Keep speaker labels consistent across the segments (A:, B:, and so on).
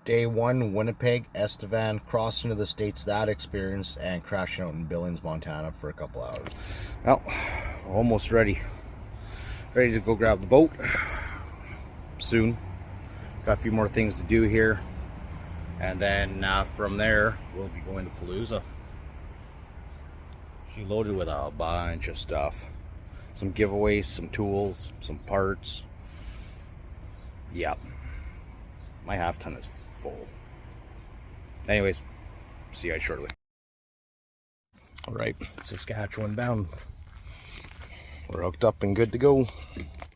A: Day 1, Winnipeg, Estevan, crossing to the States, that experience, and crashing out in Billings, Montana for a couple hours. Well, almost ready. Ready to go grab the boat soon. Got a few more things to do here. And then from there, we'll be going to Palooza. She loaded with a bunch of stuff. Some giveaways, some tools, some parts. Yep. My half ton is full. Anyways, see you guys shortly. All right, Saskatchewan bound. We're hooked up and good to go.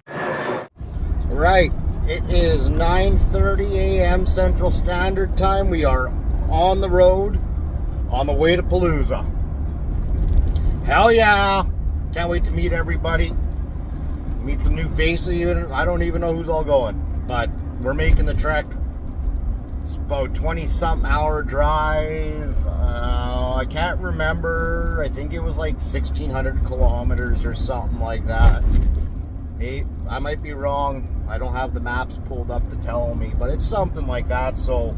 A: All right, it is 9:30 a.m. Central Standard Time. We are on the road, on the way to Palooza. Hell yeah! Can't wait to meet everybody. Meet some new faces. I don't even know who's all going, but we're making the trek. It's about 20-something hour drive. I can't remember. I think it was like 1,600 kilometers or something like that. I might be wrong. I don't have the maps pulled up to tell me, but it's something like that. So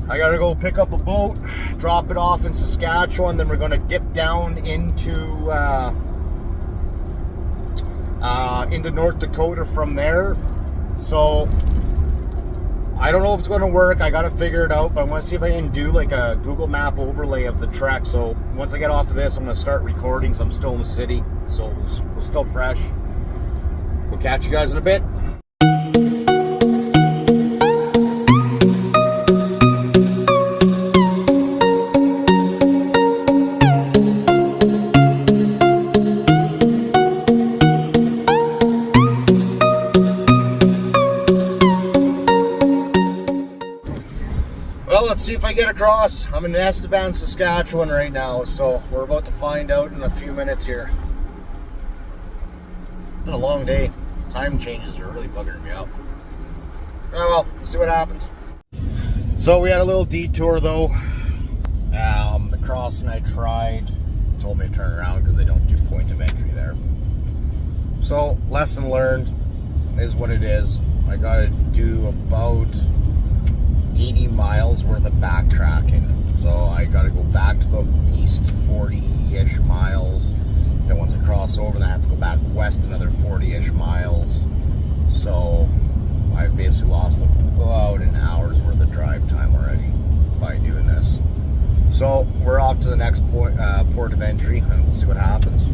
A: I gotta go pick up a boat, drop it off in Saskatchewan, then we're gonna dip down into North Dakota from there. So I don't know if it's gonna work. I gotta figure it out, but I want to see if I can do like a Google Map overlay of the trek. So once I get off of this, I'm gonna start recording. So I'm still in the city, so we're still fresh. We'll catch you guys in a bit. Well, let's see if I get across. I'm in Estevan, Saskatchewan right now, so we're about to find out in a few minutes here. It's been a long day. Time changes are really bugging me out. Oh well, let's see what happens. So we had a little detour though. The crossing I tried told me to turn around because they don't do point of entry there. So lesson learned is what it is. I gotta do about 80 miles worth of backtracking. So I gotta go back to the east 40-ish miles. Then once I cross over, then I have to go back west another 40-ish miles. So I basically lost about an hour's worth of drive time already by doing this. So we're off to the next port of entry, and we'll see what happens.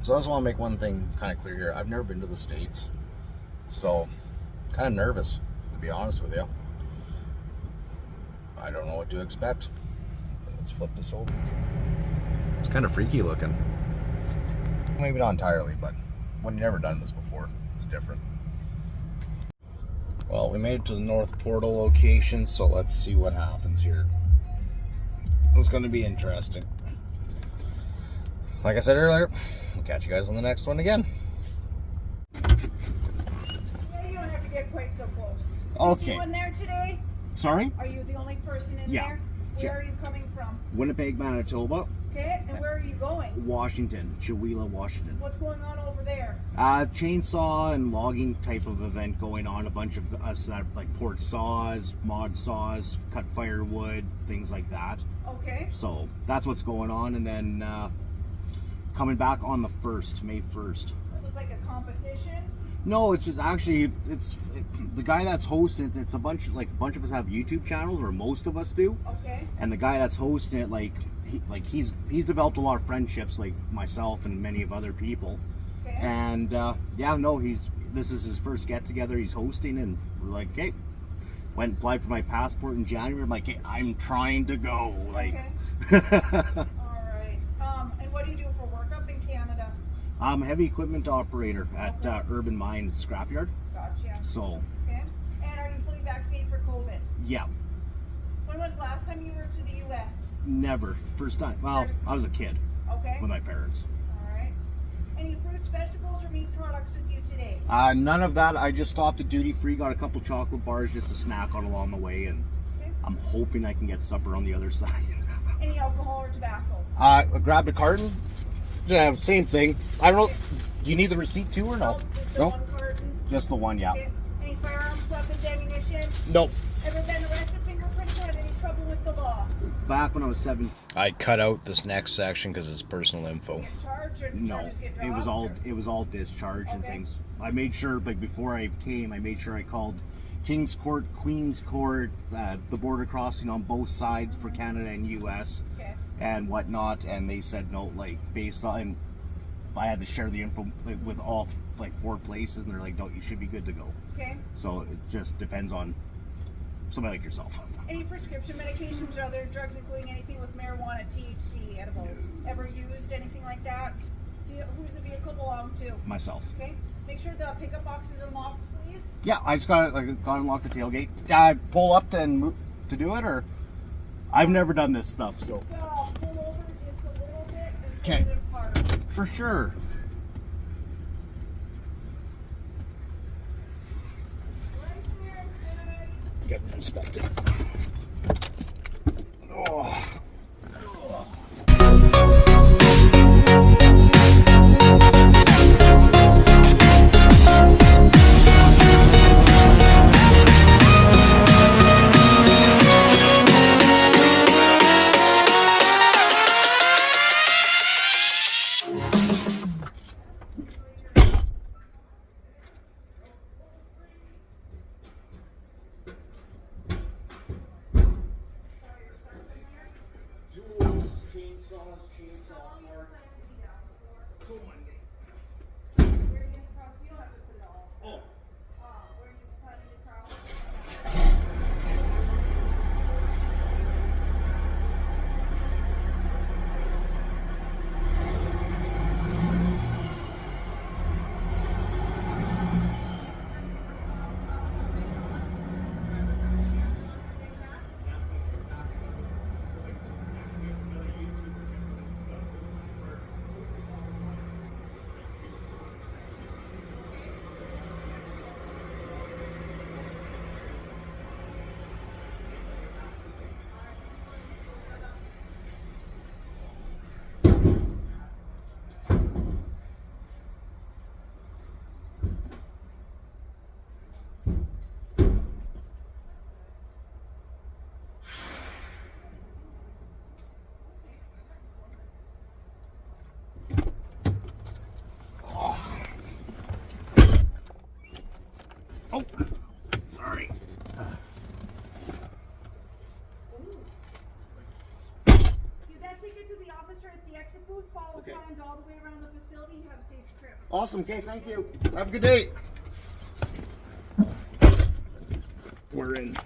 A: So I just want to make one thing kind of clear here. I've never been to the States, so kind of nervous, to be honest with you. I don't know what to expect. Let's flip this over. It's kind of freaky looking. Maybe not entirely, but when you've never done this before, it's different. Well, we made it to the North Portal location, so let's see what happens here. It's going to be interesting. Like I said earlier, we'll catch you guys on the next one again.
B: Yeah, you don't have to get quite so close.
A: Okay.
B: Is you in there today?
A: Sorry?
B: Are you the only person in
A: Yeah.
B: there? Where are you coming from?
A: Winnipeg, Manitoba.
B: Okay, and where are you going?
A: Washington, Chewelah, Washington.
B: What's going on over there?
A: Chainsaw and logging type of event going on. A bunch of us that like port saws, mod saws, cut firewood, things like that.
B: Okay.
A: So that's what's going on, and then coming back on the 1st, May 1st.
B: This was like a competition?
A: No, it's just actually the guy that's hosting it. It's a bunch of us have YouTube channels, or most of us do. Okay. And the guy that's hosting it, he's developed a lot of friendships, like myself and many of other people. Okay. And this is his first get together. He's hosting, and we're like, hey, went and applied for my passport in January. I'm like, hey, I'm trying to go. Like,
B: okay. All right.
A: I'm a heavy equipment operator at Urban Mine Scrapyard.
B: Gotcha.
A: So,
B: Okay. And are you fully vaccinated for COVID?
A: yeah.
B: When was the last time you were to the U.S.?
A: Never. First time. Well, I was a kid
B: Okay.
A: with my parents.
B: All right. Any fruits, vegetables, or meat products with you today?
A: None of that. I just stopped at duty free, got a couple chocolate bars just to snack on along the way, and
B: Okay.
A: I'm hoping I can get supper on the other side.
B: Any alcohol or tobacco?
A: I grabbed a carton. Yeah, same thing. I don't know. Do you need the receipt too or no?
B: Just the
A: No?
B: one carton.
A: Just the one, yeah.
B: Okay. Any firearms, weapons, ammunition?
A: Nope.
B: Ever been arrested, fingerprinted, had any trouble with the law?
A: Back when I was 7.
C: I cut out this next section because it's personal info.
B: Get charged or did
A: No,
B: charges get
A: it was
B: dropped,
A: all
B: or-
A: it was all discharge and
B: Okay.
A: things. I made sure, like before I came, I made sure I called King's Court, Queen's Court, the border crossing on both sides for Canada and U.S.
B: Okay.
A: and whatnot, and they said no, like based on. I had to share the info with all like 4 places, and they're like, no, you should be good to go.
B: Okay.
A: So it just depends on somebody like yourself.
B: Any prescription medications or other drugs, including anything with marijuana, THC, edibles? Ever used anything like that? Who's the vehicle belong to?
A: Myself.
B: Okay. Make sure the pickup box is unlocked, please.
A: Yeah, I just got to unlock the tailgate. I pull up to do it, or I've never done this stuff, so
B: So I'll pull over just a little bit and
A: Okay.
B: put it in park.
A: for sure.
B: Right there, good.
C: Get inspected.
A: Oh. Chainsaw parts. Till Monday.
B: Where are you gonna cross? You don't have to put it all.
A: Oh.
B: Where are you planning to cross?
A: Oh, sorry.
B: Give that ticket to the officer at the exit booth. Follow the
A: Okay.
B: signs all the way around the facility. Have a safe trip.
A: Awesome. Okay, thank you. Have a good day. We're in.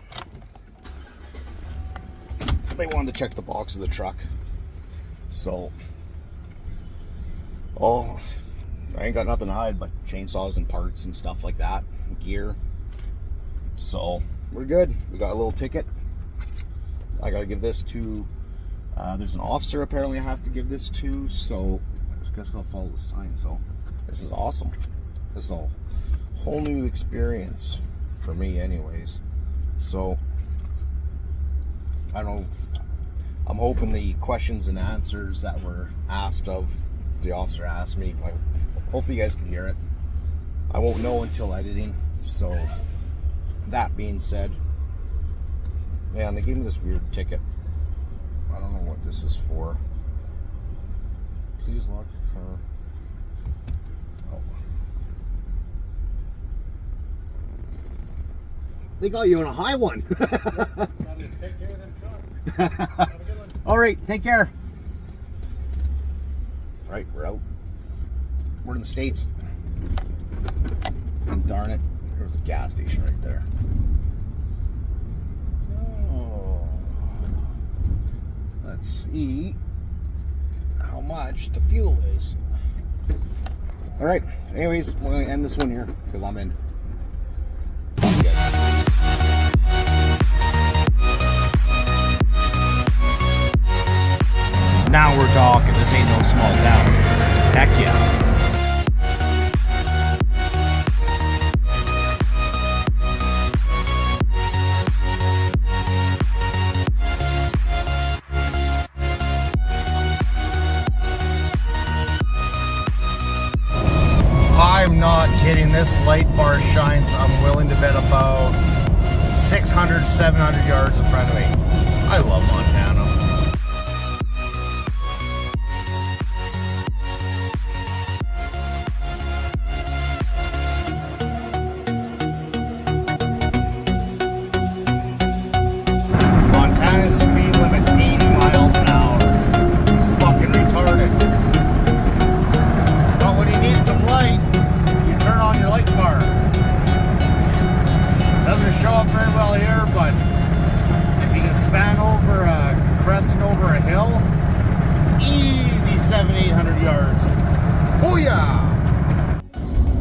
A: They wanted to check the box of the truck. So, I ain't got nothing to hide but chainsaws and parts and stuff like that, gear. So, we're good. We got a little ticket. I gotta give this to, there's an officer apparently I have to give this to, so I guess I'll follow the sign. So, this is awesome. This is a whole new experience for me anyways. So, I don't know. I'm hoping the questions and answers that were asked of the officer asked me, hopefully you guys can hear it. I won't know until editing. So, that being said, yeah, and they gave me this weird ticket. I don't know what this is for. Please lock your car. Oh. They got you on a high one.
D: Take care of them trucks. Have a good one.
A: All right, take care. All right, we're out. We're in the States. And darn it, there's a gas station right there. Oh. Let's see how much the fuel is. All right. Anyways, we're going to end this one here because I'm in.
C: Now we're talking. This ain't no small town. Heck yeah. I'm not kidding. This light bar shines, I'm willing to bet, about 600, 700 yards in front of me. I love Montana. Montana's speed limit's 80 miles an hour. It's fucking retarded. But when you need some light, you turn on your light bar. Doesn't show up very well here, but if you can span over cresting over a hill, easy 700-800 yards. Booyah!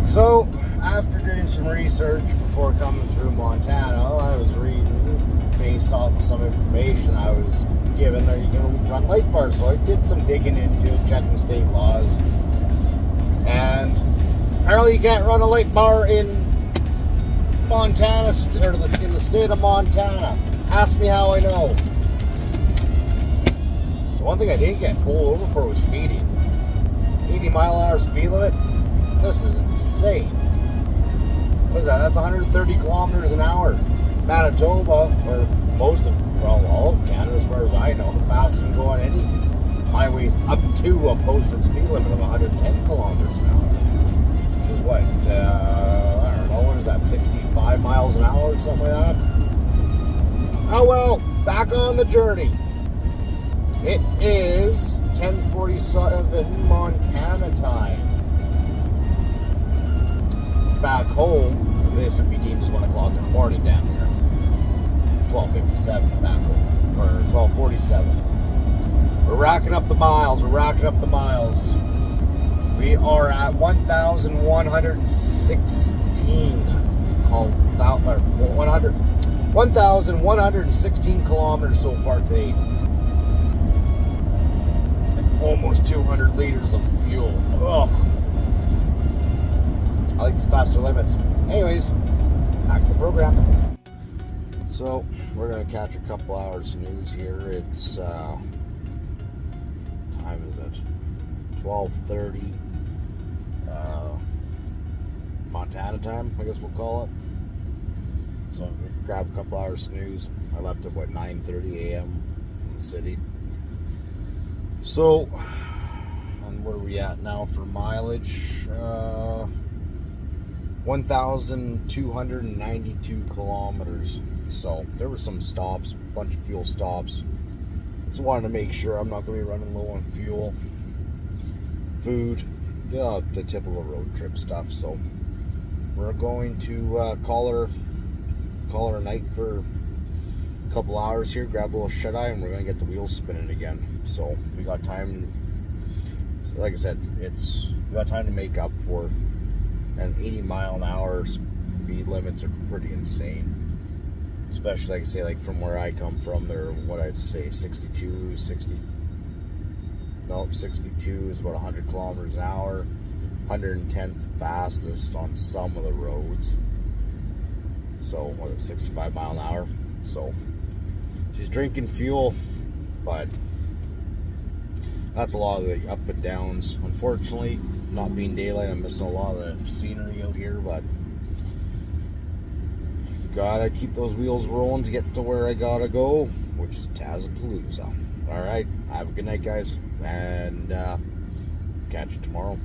C: So, after doing some research before coming through Montana, I was reading based off of some information I was given. Are you going to run light bars? So I did some digging into it, checking state laws. And apparently you can't run a light bar in Montana, or in the state of Montana. Ask me how I know. The one thing I didn't get pulled over for was speeding. 80-mile-an-hour speed limit? This is insane. What is that? That's 130 kilometers an hour. Manitoba, or most of, well, all of Canada, as far as I know, the fastest you can go on any highways up to a posted speed limit of 110 kilometers an hour. Which is what, I don't know, what is that, 65 miles an hour or something like that? Oh well, back on the journey. It is 10:47 Montana time. Back home, this would be deemed as 1 o'clock in the morning down here. 12:57 back home, or 12:47. We're racking up the miles. We are at 1,116 kilometers so far today. Almost 200 liters of fuel. Ugh. I like these faster limits. Anyways, back to the program. So, we're going to catch a couple hours news here. It's, time is it? 12:30. Montana time, I guess we'll call it. So, I'm going to grab a couple hours snooze. I left at, 9:30 a.m. from the city. So, and where are we at now for mileage? 1,292 kilometers. So, there were some stops, a bunch of fuel stops. Just wanted to make sure I'm not going to be running low on fuel, food, the typical road trip stuff. So, we're going to call her a night for a couple hours here, grab a little shut-eye, and we're going to get the wheels spinning again. So we got time, like I said, we got time to make up for, and 80-mile-an-hour speed limits are pretty insane. Especially, like I say, like from where I come from, they're, 62 is about 100 kilometers an hour. 110 is the fastest on some of the roads. So, 65 mile an hour. So, she's drinking fuel, but that's a lot of the up and downs. Unfortunately, not being daylight, I'm missing a lot of the scenery out here, but gotta keep those wheels rolling to get to where I gotta go, which is Tazapalooza. Alright, have a good night, guys, and catch you tomorrow.